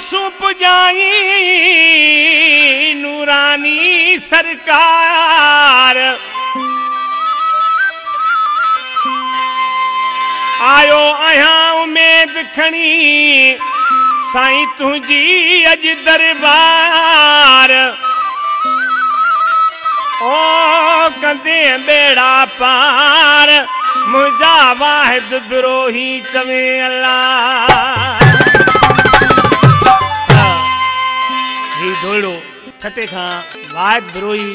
बासू पुजाई नूरानी सरकार आयो आया उम्मीद खणी साईं तुझी अज दरबार ओ कंदे बेड़ा पार मुझा वाहिद बिरोही चवे अल्लाह ही दोड़ो छटे खां वाहिद बिरोही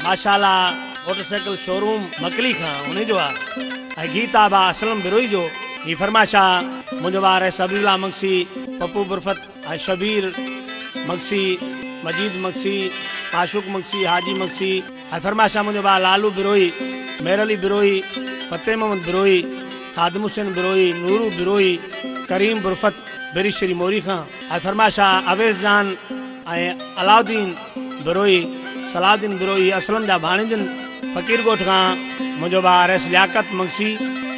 माशाल्लाह मोटरसाइकिल शोरूम मकली खां उन्हें जो आ गीता बा असलम बिरोही जो ही फरमाशा मुझो बार है सबीला मक्सी पप्पू बुरफत शबीर मक्सी मजीद मक्सी आशुक मक्सी हाजी मक्सी फरमाशा मुझो बार लालू बिरोही मेरली बिरोही फतेह मोहम्मद बिरोही खादम हुसैन बिरोही नूरू बिरोही करीम बुरफत बेरी श्री मोरी खां फरमाशा अवेश जान अलाउद्दीन बिरोही सलाउद्दीन बिरोही असलम जा भाणिजन फकीर गोठ खां मुझो बार एस लियाकत मक्सी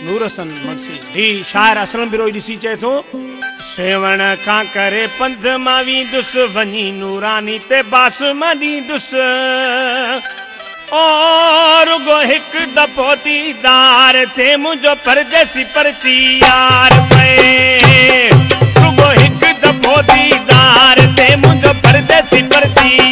नूर हसन मक्सी ही शायर असलम बिरोही दिसी चे तो सेवण का करे पंध मावी दुस वनी नूरानी ते बास मनी दुस और गो हिक दफो दीदार थे मुझो परदेसी परती यार पे गो हिक दफो दीदार थे मुझो परदेसी परती